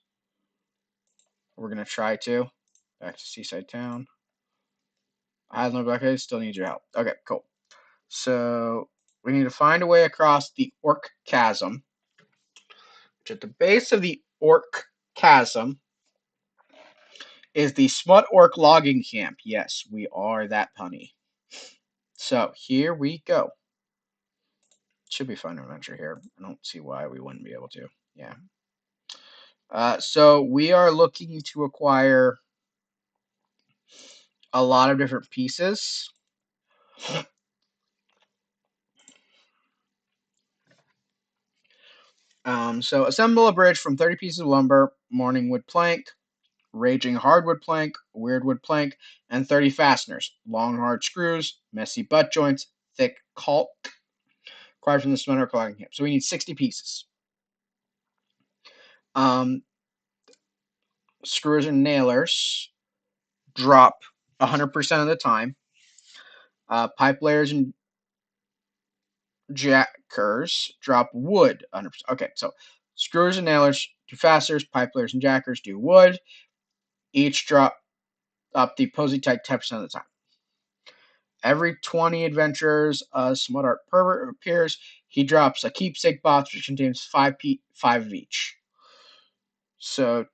We're gonna try to. Back to Seaside Town. Highland Lord Black Angus still needs your help. Okay, cool. So we need to find a way across the Orc Chasm. Which at the base of the Orc Chasm is the Smut Orc logging camp. Yes, we are that punny. So here we go. Should be fun adventure here. I don't see why we wouldn't be able to. Yeah. So we are looking to acquire a lot of different pieces. So assemble a bridge from 30 pieces of lumber, morning wood plank, raging hardwood plank, weird wood plank, and 30 fasteners, long hard screws, messy butt joints, thick caulk, acquired from the Smelter Collecting Camp. So we need 60 pieces. Screws and nailers drop 100% of the time. Pipe layers and jackers drop wood 100%. Okay, so screws and nailers do fasteners, pipe layers and jackers do wood. Each drop up the posy type 10% of the time. Every 20 adventurers, a smut art pervert appears. He drops a keepsake box which contains 5 of each. So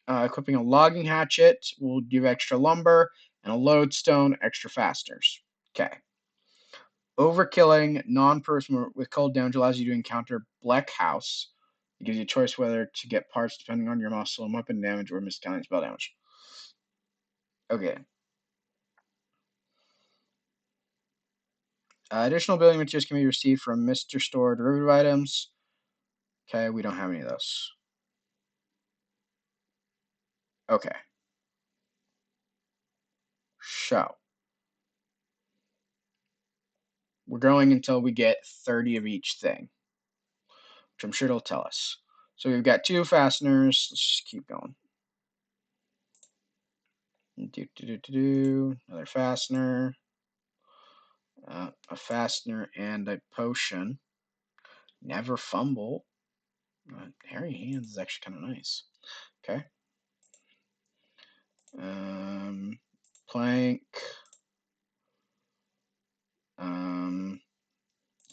equipping a logging hatchet will give extra lumber, and a lodestone extra fasteners. Okay. Overkilling non-person with cold damage allows you to encounter Black House. It gives you a choice whether to get parts depending on your muscle and weapon damage or miscounting spell damage. Okay. Additional building materials can be received from Mr. Store derivative items. Okay, we don't have any of those. Okay. So, we're going until we get 30 of each thing, which I'm sure it'll tell us. So we've got 2 fasteners. Let's just keep going. Another fastener. A fastener and a potion. Never fumble. Hairy hands is actually kind of nice. Okay. Plank.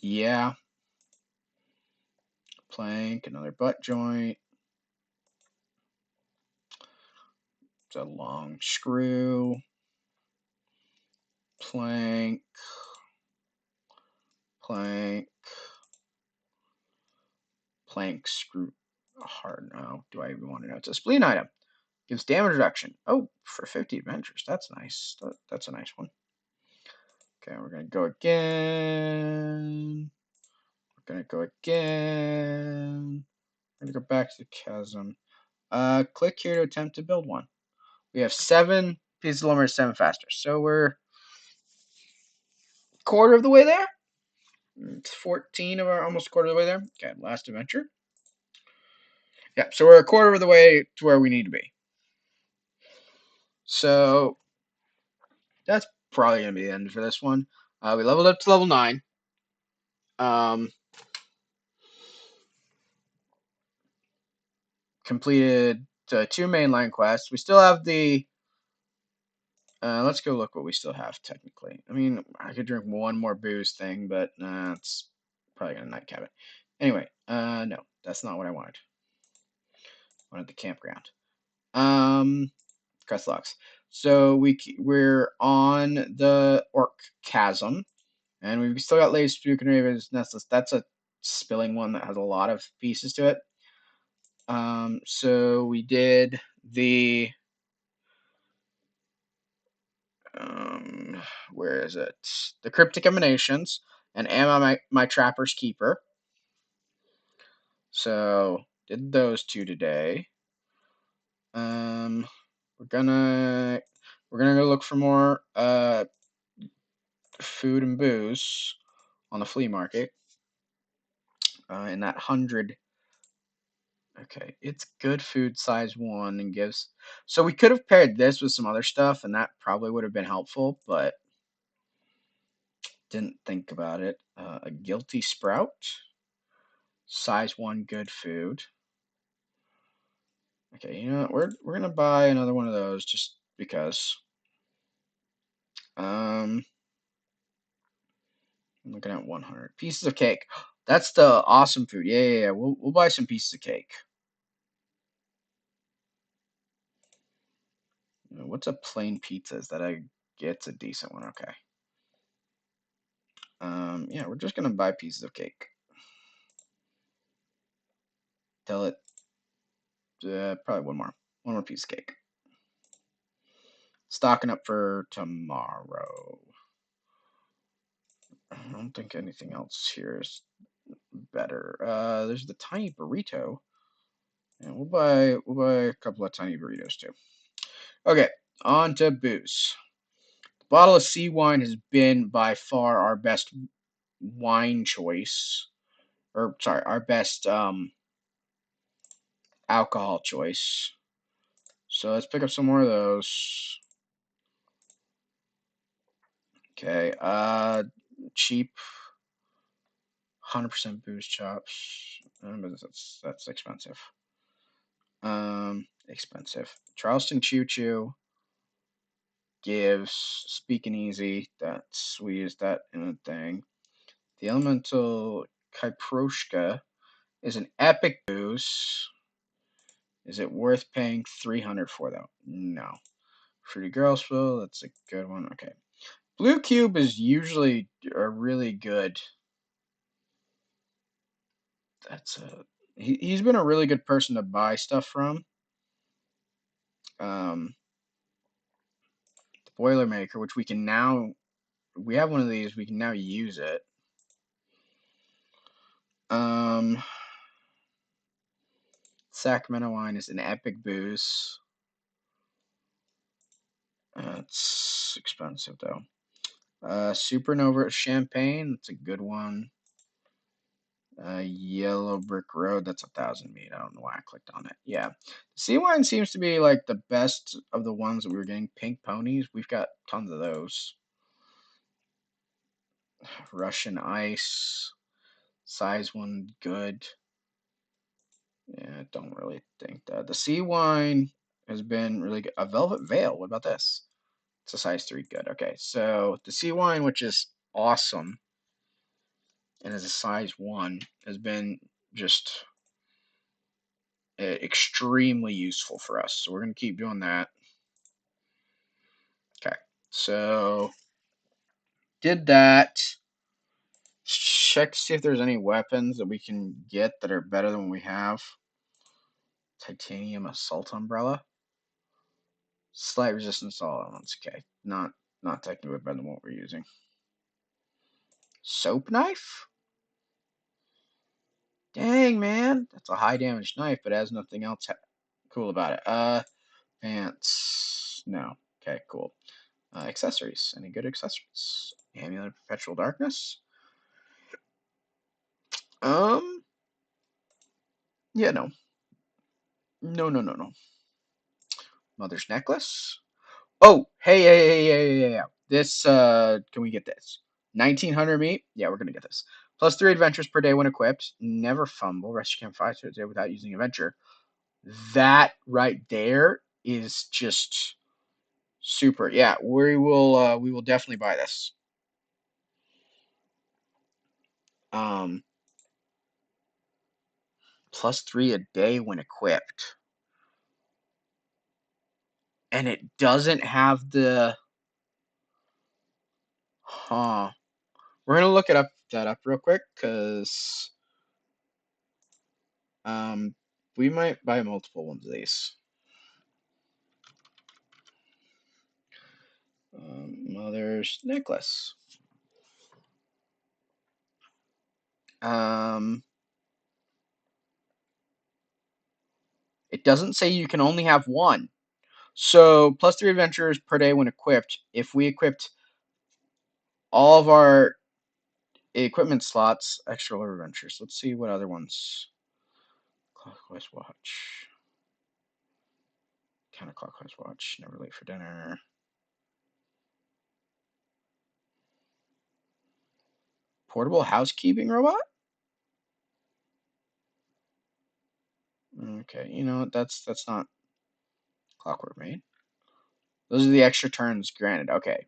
Yeah. Plank, another butt joint. It's a long screw. Plank. Plank. Plank, screw. Hard. No. Do I even want to know? It's a spleen item. Gives damage reduction. Oh, for 50 adventures. That's nice. That's a nice one. Okay, we're going to go again. We're going to go again. We're going to go back to the chasm. Click here to attempt to build one. We have 7 pieces of lumber, 7 faster. So we're quarter of the way there. It's 14 of our almost quarter of the way there. Okay, last adventure. Yeah, so we're a quarter of the way to where we need to be. So that's probably gonna be the end for this one. We leveled up to level 9. Completed 2 mainline quests. We still have the. Let's go look what we still have technically. I mean, I could drink one more booze thing, but it's probably gonna nightcap it. Anyway, no, that's not what I wanted. I wanted the campground. Quest logs. So we're on the Orc Chasm, and we've still got Lady Spook and Raven's Nestless. That's a spilling one that has a lot of pieces to it. So we did the where is it? The Cryptic Emanations and Am I My Trapper's Keeper. So did those 2 today. We're gonna go look for more food and booze on the flea market. In that 100. Okay, it's good food size 1 and gives. So we could have paired this with some other stuff, and that probably would have been helpful, but didn't think about it. A guilty sprout, size 1 good food. Okay, you know what? We're gonna buy another one of those just because. I'm looking at 100 pieces of cake. That's the awesome food. Yeah. We'll buy some pieces of cake. What's a plain pizza? Is that it's a decent one? Okay. Yeah, we're just gonna buy pieces of cake. Tell it. Probably one more piece of cake. Stocking up for tomorrow. I don't think anything else here is better. There's the tiny burrito. Yeah, we'll buy a couple of tiny burritos too. Okay, on to booze. The bottle of sea wine has been by far our best wine choice, or sorry, our best alcohol choice. So let's pick up some more of those. Okay, cheap, 100% booze chops. But that's expensive. Expensive. Charleston Choo Choo gives Speaking Easy. That's we use that in a thing. The Elemental Kyproshka is an epic booze. Is it worth paying 300 for though? No. Fruity Girl Spill, that's a good one. Okay. Blue Cube is usually a really good. He's been a really good person to buy stuff from. The Boilermaker, which we have one of these, we can now use it. Sacramento Wine is an epic booze. It's expensive though. Supernova Champagne, that's a good one. Yellow Brick Road, that's 1,000 meat. I don't know why I clicked on it. Yeah. Sea wine seems to be like the best of the ones that we were getting. Pink ponies, we've got tons of those. Russian ice, size 1 good. Yeah, I don't really think that. The sea wine has been really good. A velvet veil. What about this? It's a size 3. Good. Okay, so the sea wine, which is awesome, and is a size 1, has been just extremely useful for us. So we're going to keep doing that. Okay, so did that. Check to see if there's any weapons that we can get that are better than what we have. Titanium assault umbrella. Slight resistance to all elements. Okay, not technically better than what we're using. Soap knife? Dang, man. That's a high damage knife, but it has nothing else cool about it. Pants. No. Okay, cool. Accessories. Any good accessories? Amulet of Perpetual Darkness? Yeah, no. No. Mother's Necklace? Oh, hey. This, can we get this? 1900 meat? Yeah, we're gonna get this. Plus 3 adventures per day when equipped. Never fumble. Rescue camp 5 times a day without using adventure. That right there is just super. Yeah, we will definitely buy this. Plus 3 a day when equipped. And it doesn't have the huh. We're gonna look that up real quick because we might buy multiple ones of these. Mother's necklace. It doesn't say you can only have one. So plus 3 adventures per day when equipped. If we equipped all of our equipment slots, extra adventures. Let's see what other ones. Clockwise watch. Counterclockwise watch. Never late for dinner. Portable housekeeping robot? Okay, you know what? That's not clockwork made. Those are the extra turns granted. Okay.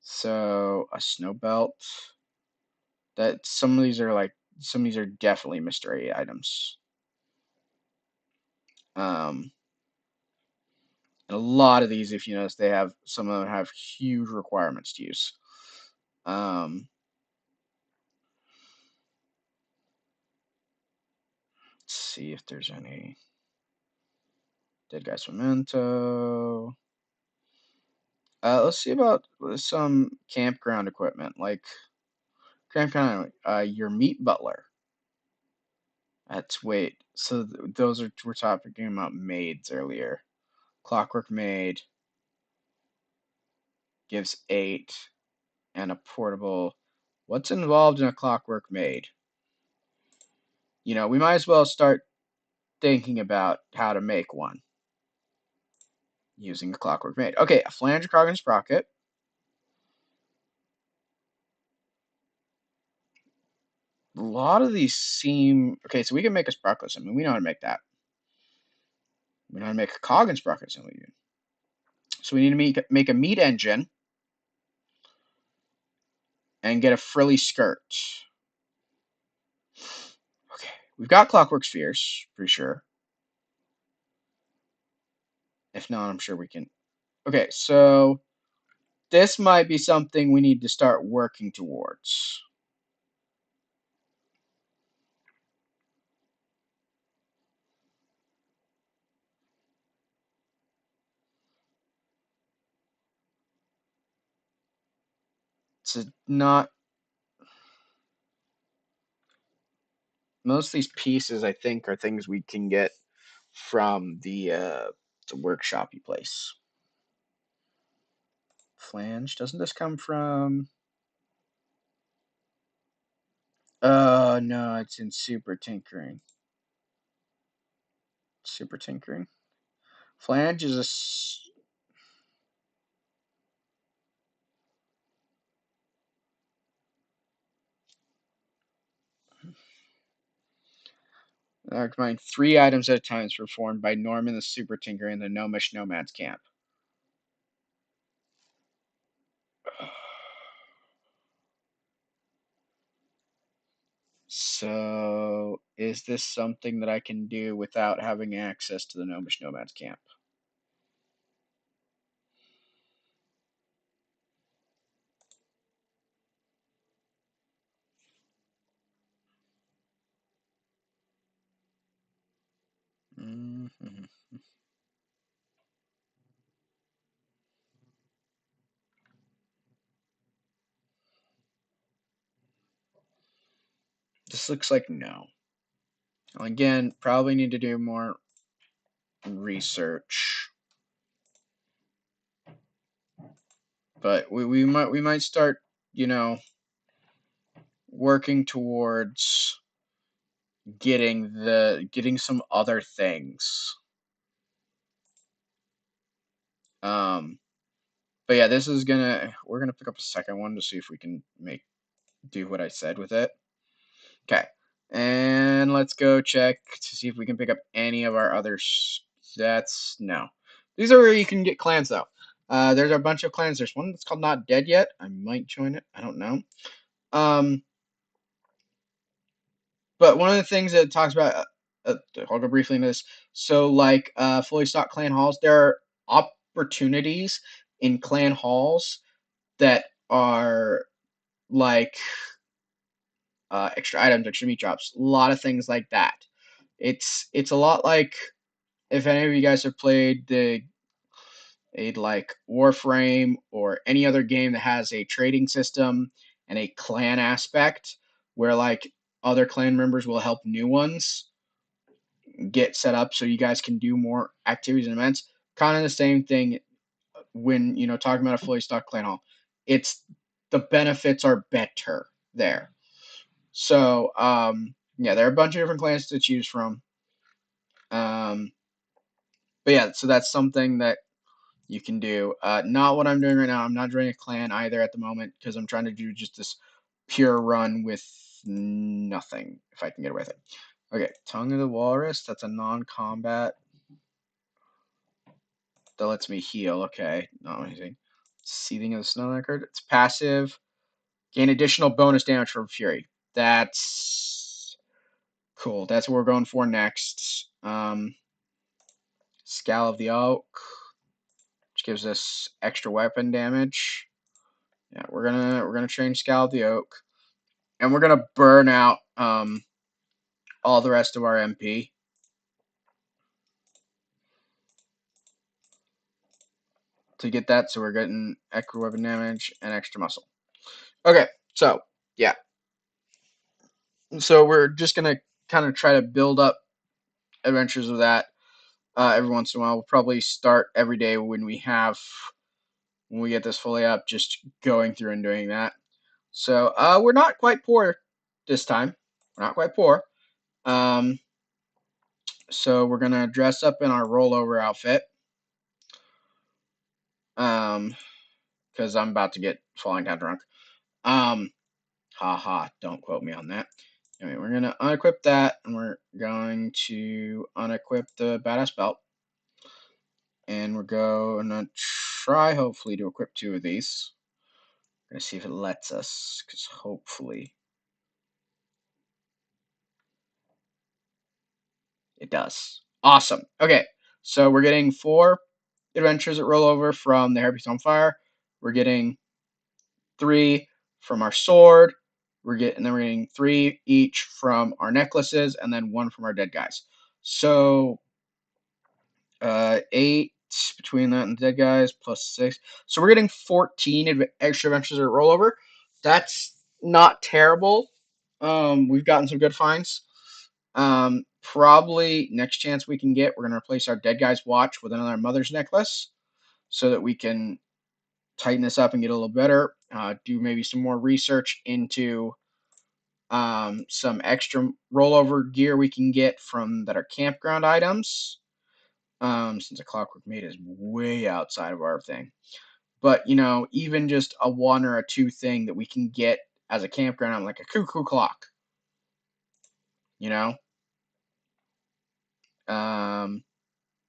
So a snow belt. That some of these are definitely mystery items. And a lot of these, if you notice, some of them have huge requirements to use. Let's see if there's any Dead Guy's Memento. Let's see about some campground equipment, like campground. Your meat butler. That's wait. So those are we're talking about maids earlier. Clockwork maid gives 8, and a portable. What's involved in a clockwork maid? You know, we might as well start thinking about how to make one using a clockwork maid. Okay, a flange, cog, and sprocket. A lot of these seem okay. So we can make a sprocket assembly. We know how to make that. We know how to make a cog and sprocket assembly. So we need to make a meat engine and get a frilly skirt. Okay, we've got clockwork spheres, pretty sure. If not, I'm sure we can. Okay, so this might be something we need to start working towards. It's not. Most of these pieces, I think, are things we can get from the workshopy place. Flange. Doesn't this come from? Oh no, it's in Super Tinkering. Super Tinkering. Flange is a. Combine 3 items at a time is performed by Norman the Super Tinker in the Gnomish Nomads camp. So, is this something that I can do without having access to the Gnomish Nomads camp? Mm-hmm. This looks like no. Again, probably need to do more research. But we might start, you know, working towards getting some other things. Um but yeah, we're gonna pick up a second one to see if we can do what I said with it. Okay. And let's go check to see if we can pick up any of our other stats. No. These are where you can get clans, though. There's a bunch of clans. There's one that's called Not Dead Yet. I might join it. I don't know. But one of the things that it talks about, I'll go briefly into this. So, like fully stocked clan halls, there are opportunities in clan halls that are like extra items, extra meat drops, a lot of things like that. It's a lot like if any of you guys have played like Warframe or any other game that has a trading system and a clan aspect where like other clan members will help new ones get set up so you guys can do more activities and events. Kind of the same thing when talking about a fully stocked clan hall. It's the benefits are better there. So yeah, there are a bunch of different clans to choose from. Um, but yeah, so that's something that you can do. Not what I'm doing right now. I'm not joining a clan either at the moment because I'm trying to do just this pure run with nothing if I can get away with it. Okay, Tongue of the Walrus. That's a non-combat that lets me heal. Okay, not anything. Seething of the Snow Leopard. It's passive. Gain additional bonus damage from Fury. That's cool. That's what we're going for next. Scowl of the Oak, which gives us extra weapon damage. Yeah, we're gonna change Scowl of the Oak, and we're gonna burn out all the rest of our MP to get that. So we're getting extra weapon damage and extra muscle. Okay, so yeah, so we're just gonna kind of try to build up adventures with that every once in a while. We'll probably start every day when we get this fully up, just going through and doing that. So we're not quite poor this time. We're not quite poor. So we're gonna dress up in our rollover outfit. Because I'm about to get falling down drunk. Haha, don't quote me on that. Anyway, we're gonna unequip that, and we're going to unequip the badass belt, and we're going to try hopefully to equip 2 of these. We're gonna see if it lets us, because hopefully it does. Awesome. Okay, so we're getting 4 adventures at rollover from the Hairpiece on Fire. We're getting 3 from our sword. We're getting 3 each from our necklaces, and then 1 from our dead guys. So 8 between that and the dead guys plus 6. So we're getting 14 extra adventures at rollover. That's not terrible. We've gotten some good finds. Probably next chance we can get, we're gonna replace our dead guy's watch with another mother's necklace, so that we can tighten this up and get a little better. Do maybe some more research into some extra rollover gear we can get from that are campground items. Since a Clockwork Maid is way outside of our thing, but even just a 1 or a 2 thing that we can get as a campground, like a cuckoo clock. You know,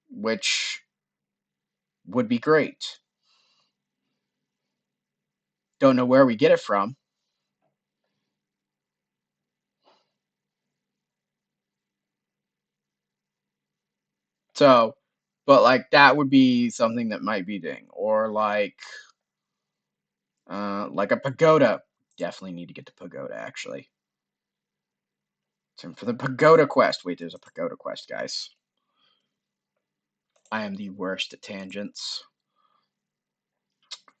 which would be great. Don't know where we get it from. So, but like that would be something that might be ding, or like a pagoda. Definitely need to get the pagoda actually. So for the pagoda quest. Wait, there's a pagoda quest, guys. I am the worst at tangents.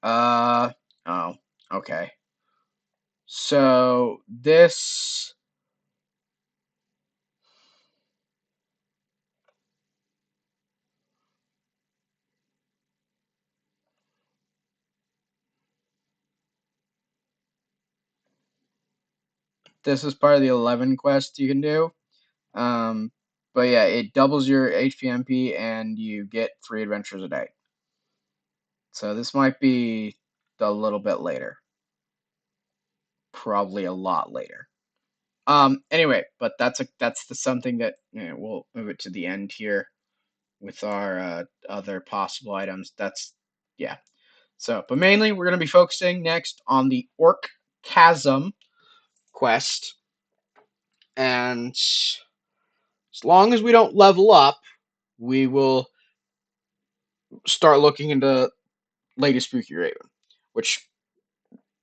Oh, okay. So this is part of the 11 quest you can do. But yeah, it doubles your HPMP and you get 3 adventures a day. So this might be a little bit later. Probably a lot later. Anyway, but that's something that we'll move it to the end here with our other possible items. Yeah. So, but mainly we're going to be focusing next on the Orc Chasm quest, and as long as we don't level up, we will start looking into Lady Spooky Raven, which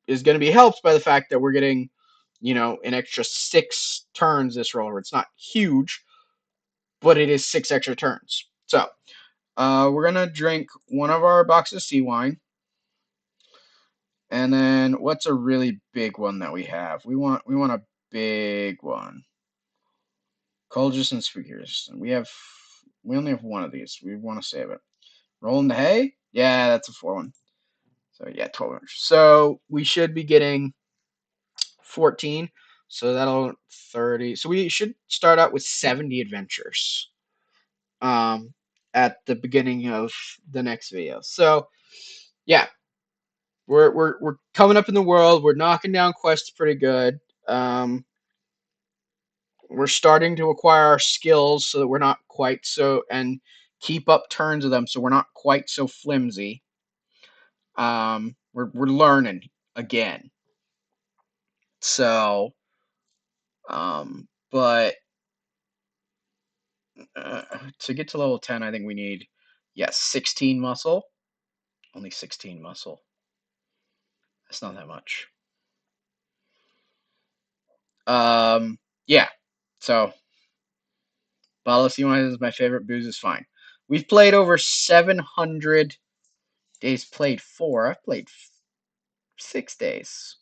is going to be helped by the fact that we're getting, an extra 6 turns this roller. It's not huge, but it is 6 extra turns. So, we're gonna drink one of our boxes of sea wine, and then what's a really big one that we have? We want a big one. Colgis and Spooky Resistant. We only have one of these. We want to save it. Rolling the hay? Yeah, that's a 4 one. So yeah, 12 inch. So we should be getting 14. So that'll 30. So we should start out with 70 adventures. At the beginning of the next video. So yeah, we're coming up in the world. We're knocking down quests pretty good. We're starting to acquire our skills so that we're not quite so, and keep up turns of them so we're not quite so flimsy. We're learning again. So, but to get to level 10, I think we need, 16 muscle. Only 16 muscle. That's not that much. Yeah. So, Bottle of Sea is my favorite. Booze is fine. We've played over 700 days. Played 4. I've played 6 days.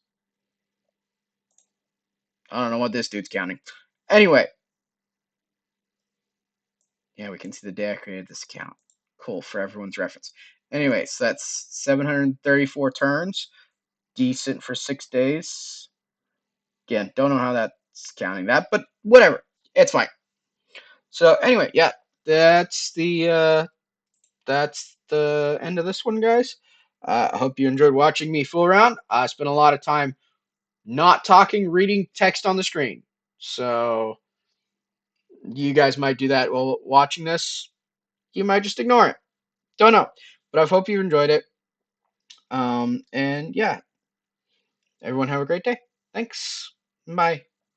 I don't know what this dude's counting. Anyway. Yeah, we can see the day I created this account. Cool, for everyone's reference. Anyway, so that's 734 turns. Decent for 6 days. Again, don't know how that's counting that, but whatever. It's fine. So anyway, yeah, that's the end of this one, guys. I hope you enjoyed watching me fool around. I spent a lot of time not talking, reading text on the screen. So you guys might do that while watching this. You might just ignore it. Don't know. But I hope you enjoyed it. And yeah, everyone have a great day. Thanks. Bye.